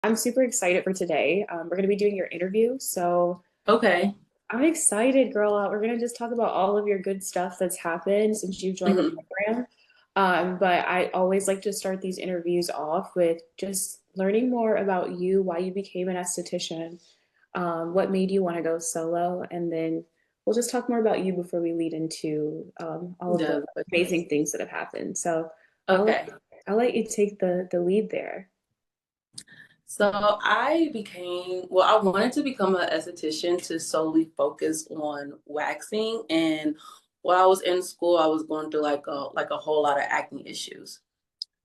I'm super excited for today. We're going to be doing your interview. So Okay. I'm excited, girl. We're going to just talk about all of your good stuff that's happened since you've joined the hmm program. But I always like to start these interviews off with just learning more about you, why you became an esthetician, what made you want to go solo, and then we'll just talk more about you before we lead into all of the Definitely. amazing things that have happened. So I'll let, Okay. I'll let you take the lead there. So I wanted to become an esthetician to solely focus on waxing. And while I was in school, I was going through like a whole lot of acne issues.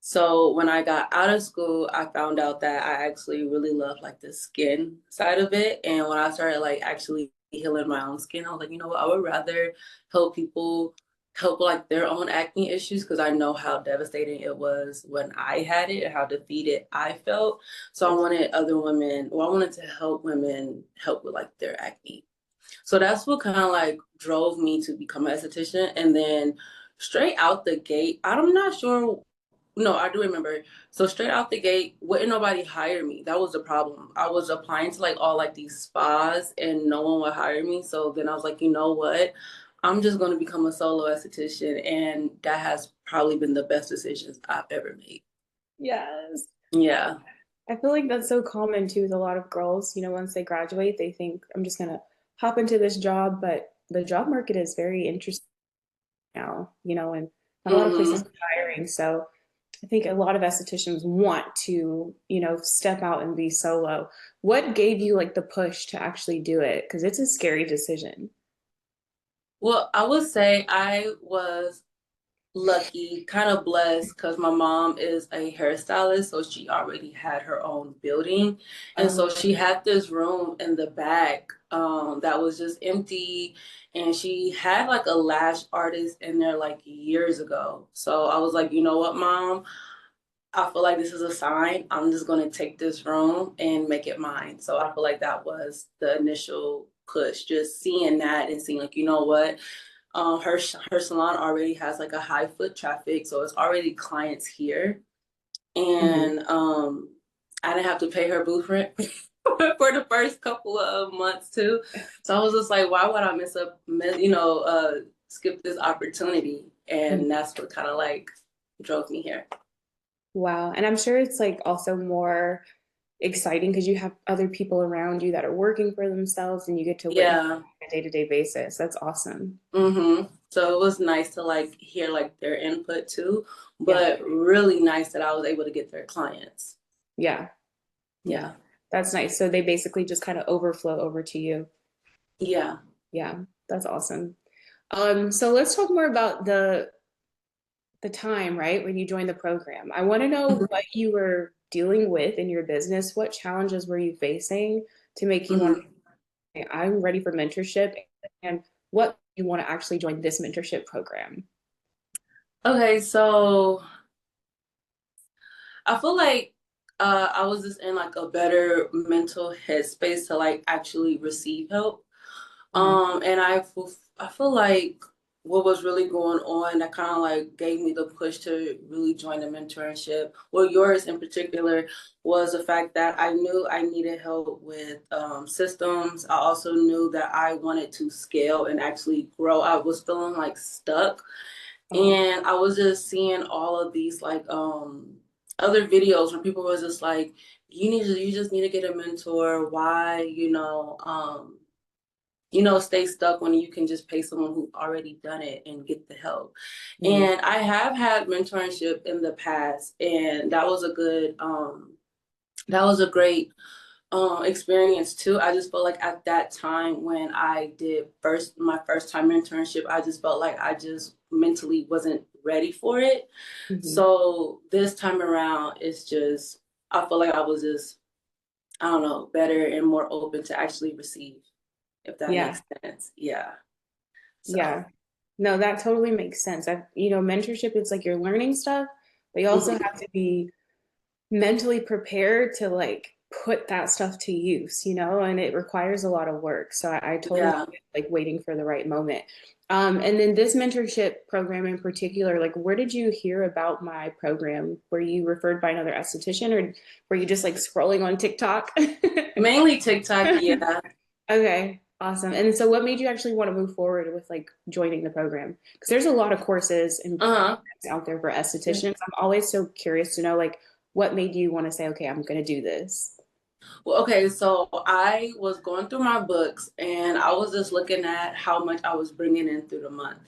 So when I got out of school, I found out that I actually really love like the skin side of it. And when I started like actually healing my own skin, I was like, you know what, I would rather help people help like their own acne issues because I know how devastating it was when I had it and how defeated I felt. So I wanted other women, or I wanted to help women help with like their acne. So that's what kind of like drove me to become an esthetician. And then straight out the gate, I'm not sure. No, I do remember. So straight out the gate, wouldn't nobody hire me. That was the problem. I was applying to like all like these spas and no one would hire me. So then I was like, you know what? I'm just going to become a solo esthetician. And that has probably been the best decisions I've ever made. Yes. Yeah. I feel like that's so common too with a lot of girls. Once they graduate, they think, I'm just gonna hop into this job, but the job market is very interesting now, and not a lot of places hmm are hiring. So I think a lot of estheticians want to, step out and be solo. What gave you like the push to actually do it? Because it's a scary decision. Well, I would say I was lucky, kind of blessed because my mom is a hairstylist, so she already had her own building. And so Um, she had this room in the back that was just empty. And she had like a lash artist in there like years ago. So I was like, you know what, mom? I feel like this is a sign. I'm just going to take this room and make it mine. So I feel like that was the initial push, just seeing that and seeing like, you know what? Her salon already has like a high foot traffic, so it's already clients here, mhm. and I didn't have to pay her booth rent for the first couple of months too. So I was just like, why would I skip this opportunity? And that's what kind of like drove me here. Wow. And I'm sure it's like also more exciting because you have other people around you that are working for themselves and you get to witness Yeah. on a day-to-day basis. That's awesome. So it was nice to like hear like their input too, Yeah. but really nice that I was able to get their clients. Yeah. Yeah. Yeah. That's nice. So they basically just kind of overflow over to you. Yeah. Yeah. That's awesome. So let's talk more about the time, right, when you joined the program. I want to know Mhm. what you were dealing with in your business. What challenges were you facing to make you want Mhm. to, say, I'm ready for mentorship, and what you want to actually join this mentorship program? Okay, so I feel like I was just in like a better mental headspace to like actually receive help. Mhm. And I feel like what was really going on that kind of like gave me the push to really join the mentorship, well, yours in particular, was the fact that I knew I needed help with systems. I also knew that I wanted to scale and actually grow. I was feeling like stuck. Oh, And I was just seeing all of these like other videos where people was just like, you just need to get a mentor. Why, stay stuck when you can just pay someone who already done it and get the help. mhm. And I have had mentorship in the past, and that was a great experience too. I just felt like at that time when I did my first time internship, I just felt like I just mentally wasn't ready for it. Mhm. So this time around, it's just I feel like I was just, I don't know, better and more open to actually receive, if that Yeah, makes sense. Yeah. So. yeah. No, that totally makes sense. Mentorship, it's like you're learning stuff, but you also Mhm. have to be mentally prepared to like put that stuff to use, and it requires a lot of work. So I totally Yeah. get, like waiting for the right moment. And then this mentorship program in particular, like where did you hear about my program? Were you referred by another esthetician or were you just like scrolling on TikTok? Mainly TikTok, yeah. Okay, awesome. And so what made you actually want to move forward with like joining the program? Because there's a lot of courses and Uh-huh. programs out there for estheticians. I'm always so curious to know like what made you want to say, okay, I'm going to do this. Well, okay, so I was going through my books and I was just looking at how much I was bringing in through the month.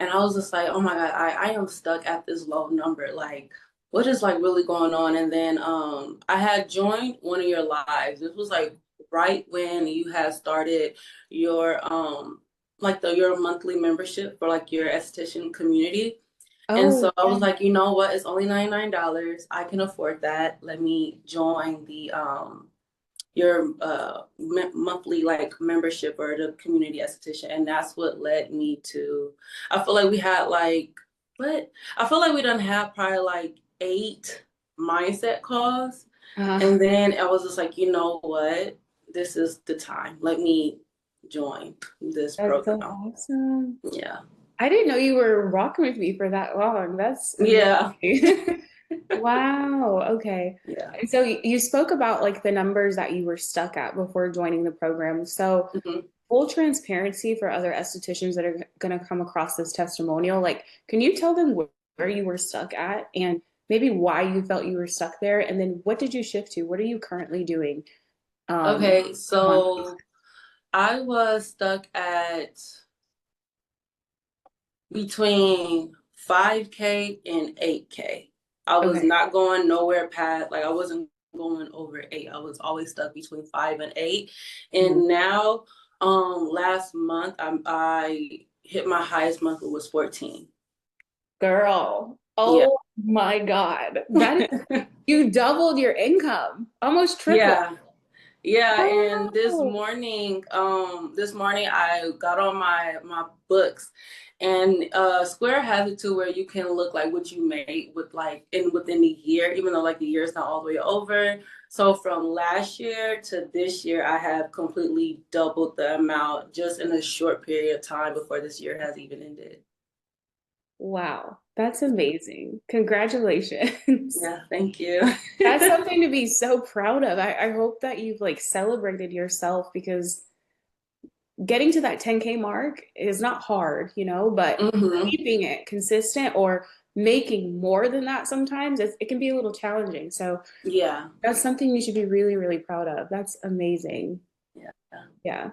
And I was just like, oh my God, I am stuck at this low number. Like, what is like really going on? And then I had joined one of your lives. This was like right when you had started your like your monthly membership for like your esthetician community. And Oh, so I yeah. was like, you know what? It's only $99. I can afford that. Let me join the your monthly like membership or the community esthetician, and that's what led me to. I feel like we had like what I feel like we done have probably like 8 mindset calls, Uh, and then I was just like, you know what, this is the time. Let me join this that's so program. awesome. Yeah, I didn't know you were rocking with me for that long. That's yeah, amazing. Wow. Okay. yeah. And so you spoke about like the numbers that you were stuck at before joining the program. So Hmm. full transparency for other estheticians that are going to come across this testimonial, like, can you tell them where you were stuck at and maybe why you felt you were stuck there? And then what did you shift to? What are you currently doing? Um, Okay, so I was stuck at between 5K and 8K. I was okay. not going nowhere past, like I wasn't going over 8. I was always stuck between 5 and 8. Mhm. And now, last month I hit my highest month was 14. Girl. Yeah. Oh my God. That is, you doubled your income, almost triple. Yeah. Yeah, and Oh, this morning I got on my books, and Square has it to where you can look like what you made with like in within the year, even though like the year is not all the way over. So from last year to this year, I have completely doubled the amount just in a short period of time before this year has even ended. wow. That's amazing. Congratulations. Yeah, thank you. That's something to be so proud of. I hope that you've like celebrated yourself because getting to that 10K mark is not hard, but Hmm. keeping it consistent or making more than that sometimes it can be a little challenging. So Yeah. that's something you should be really, really proud of. That's amazing. Yeah. Yeah.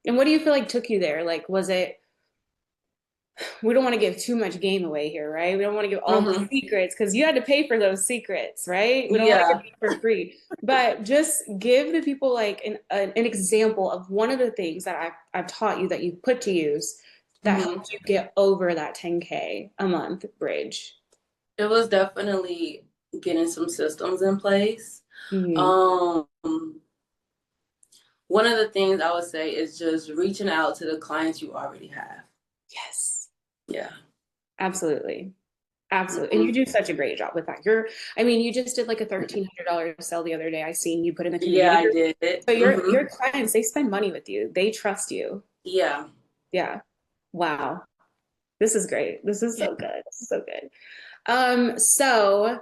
And what do you feel like took you there? Like, was it we don't want to give too much game away here, right? We don't want to give all the Hmm. secrets because you had to pay for those secrets, right? We don't want to give Yeah. them for free, but just give the people like an example of one of the things that I've taught you that you put to use that Hmm. helped you get over that 10K a month bridge. It was definitely getting some systems in place. Hmm. Um, One of the things I would say is just reaching out to the clients you already have. Yes, Yeah. absolutely. Absolutely. And you Hmm. do such a great job with that. I mean, you just did like a $1,300 sale the other day. I seen you put in the Yeah, community I group. did it. So Hmm. your clients, they spend money with you. They trust you. Yeah. Yeah. Wow. This is great. This is so good. This is so good. So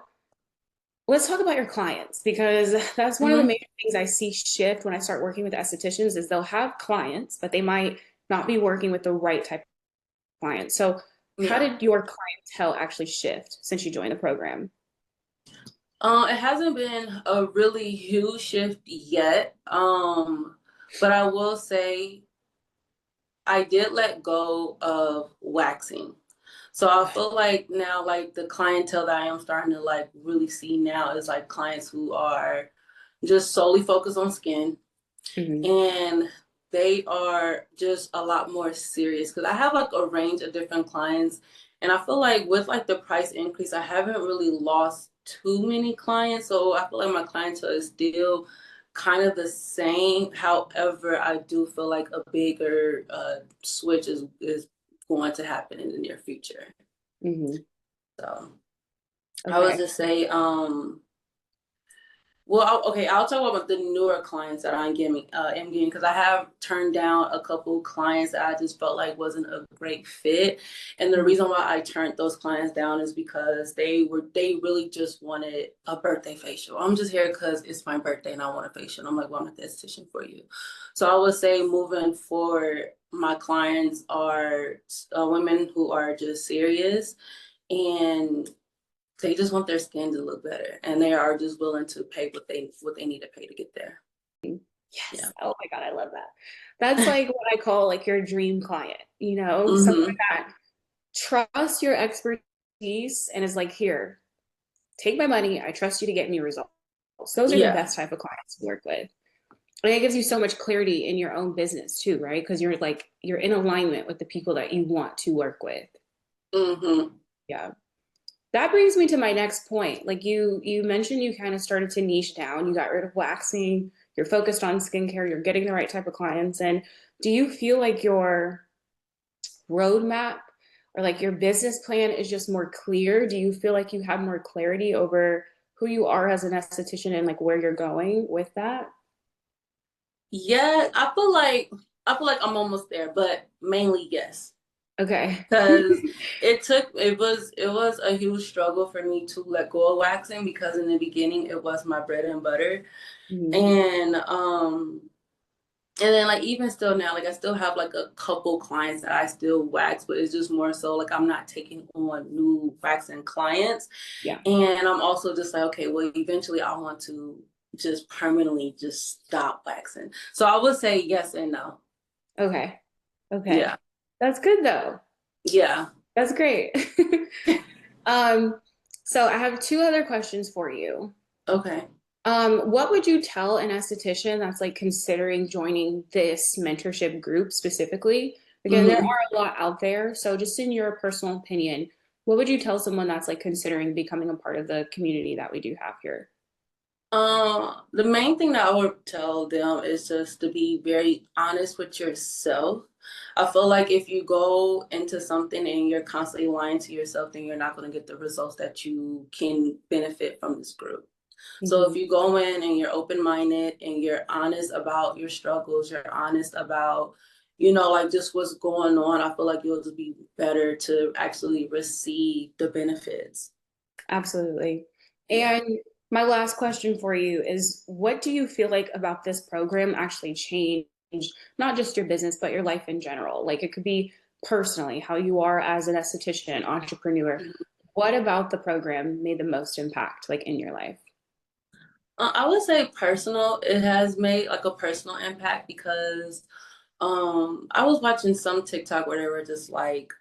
let's talk about your clients because that's one of the Hmm. major things I see shift when I start working with estheticians is they'll have clients, but they might not be working with the right type of client. So how Yeah. did your clientele actually shift since you joined the program? It hasn't been a really huge shift yet. But I will say I did let go of waxing. So I feel like now, like the clientele that I am starting to like really see now is like clients who are just solely focused on skin, Mhm. and they are just a lot more serious because I have like a range of different clients, and I feel like with like the price increase, I haven't really lost too many clients. So I feel like my clientele is still kind of the same. However, I do feel like a bigger switch is going to happen in the near future. Mhm. So I would Okay. just say, Well, okay, I'll talk about the newer clients that am getting because I have turned down a couple clients that I just felt like wasn't a great fit. And the Mhm. reason why I turned those clients down is because they really just wanted a birthday facial. I'm just here because it's my birthday and I want a facial. And I'm like, well, I'm not the esthetician for you. So I would say moving forward, my clients are women who are just serious and they just want their skin to look better, and they are just willing to pay what they need to pay to get there. Yeah. Yes. Oh my God, I love that. That's like what I call like your dream client, someone Mm-hmm. that trusts your expertise and is like, here, take my money. I trust you to get me results. Those are the Yeah. best type of clients to work with. And it gives you so much clarity in your own business too, right? Because you're in alignment with the people that you want to work with. Mm-hmm. Yeah. That brings me to my next point. Like you mentioned you kind of started to niche down. You got rid of waxing, you're focused on skincare, you're getting the right type of clients. And do you feel like your roadmap or like your business plan is just more clear? Do you feel like you have more clarity over who you are as an esthetician and like where you're going with that? Yeah, I feel like I'm almost there, but mainly yes. Okay. Because it was a huge struggle for me to let go of waxing because in the beginning it was my bread and butter. Mhm. And then like even still now, like I still have like a couple clients that I still wax, but it's just more so like I'm not taking on new waxing clients. Yeah. And I'm also just like, okay, well, eventually I want to just permanently just stop waxing. So I would say yes and no. Okay. Okay. Yeah. That's good though. Yeah. That's great. Um, so I have two other questions for you. Okay. What would you tell an esthetician that's like considering joining this mentorship group specifically? Again, there hmm are a lot out there. So just in your personal opinion, what would you tell someone that's like considering becoming a part of the community that we do have here? The main thing that I would tell them is just to be very honest with yourself. I feel like if you go into something and you're constantly lying to yourself, then you're not going to get the results that you can benefit from this group. So if Mhm. you go in and you're open-minded and you're honest about your struggles, you're honest about, like just what's going on, I feel like you'll just be better to actually receive the benefits. Absolutely. Yeah. And my last question for you is what do you feel like about this program actually changed not just your business, but your life in general? Like it could be personally, how you are as an esthetician, entrepreneur. What about the program made the most impact like in your life? I would say personal, it has made like a personal impact because I was watching some TikTok where they were just like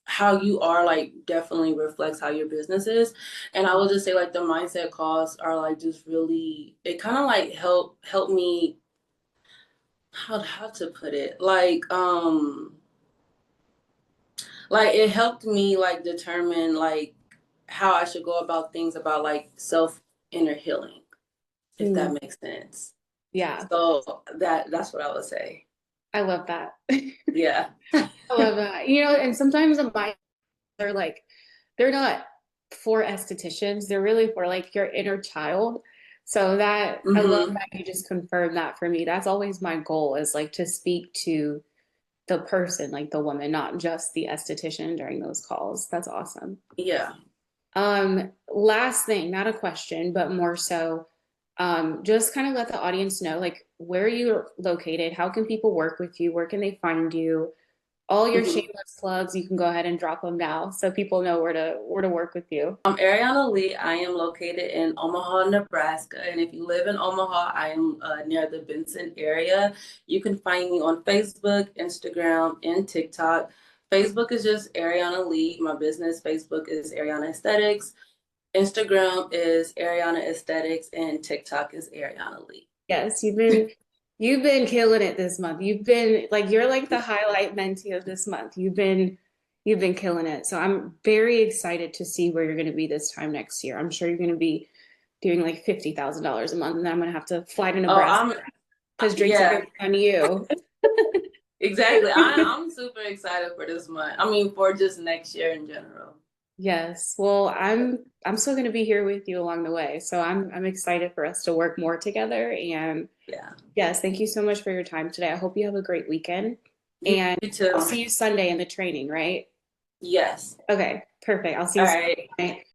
how you are like definitely reflects how your business is. And I would just say like the mindset calls are like just really it kind of like help me how to put it like it helped me like determine like how I should go about things about like self inner healing, if that Mm, makes sense. yeah, So that's what I would say. I love that. Yeah. I love that. And sometimes the mind they're like, they're not for estheticians. They're really for like your inner child. So that I love hmm that you just confirmed that for me. That's always my goal is like to speak to the person, like the woman, not just the esthetician during those calls. That's awesome. Yeah. Last thing, not a question, but more so, just kind of let the audience know like where you're located, how can people work with you, where can they find you? All your hmm shameless plugs, you can go ahead and drop them now so people know where to work with you. I'm Arianah Lee. I am located in Omaha, Nebraska. And if you live in Omaha, I am near the Benson area. You can find me on Facebook, Instagram, and TikTok. Facebook is just Arianah Lee. My business Facebook is Arianah Aesthetics. Instagram is Arianah Aesthetics, and TikTok is Arianah Lee. Yes, you've been killing it this month. You've been like you're like the highlight mentee of this month. You've been killing it. So I'm very excited to see where you're going to be this time next year. I'm sure you're going to be doing like $50,000 a month, and then I'm going to have to fly to Oh, Nebraska because drinks are going yeah, to be on you. exactly. I'm super excited for this month. I mean, for just next year in general. Yes. Well, I'm still going to be here with you along the way. So I'm excited for us to work more together. And Yeah. yes, thank you so much for your time today. I hope you have a great weekend. You, And you I'll too. see you Sunday in the training, right? Yes. Okay, perfect. I'll see All you right. Sunday.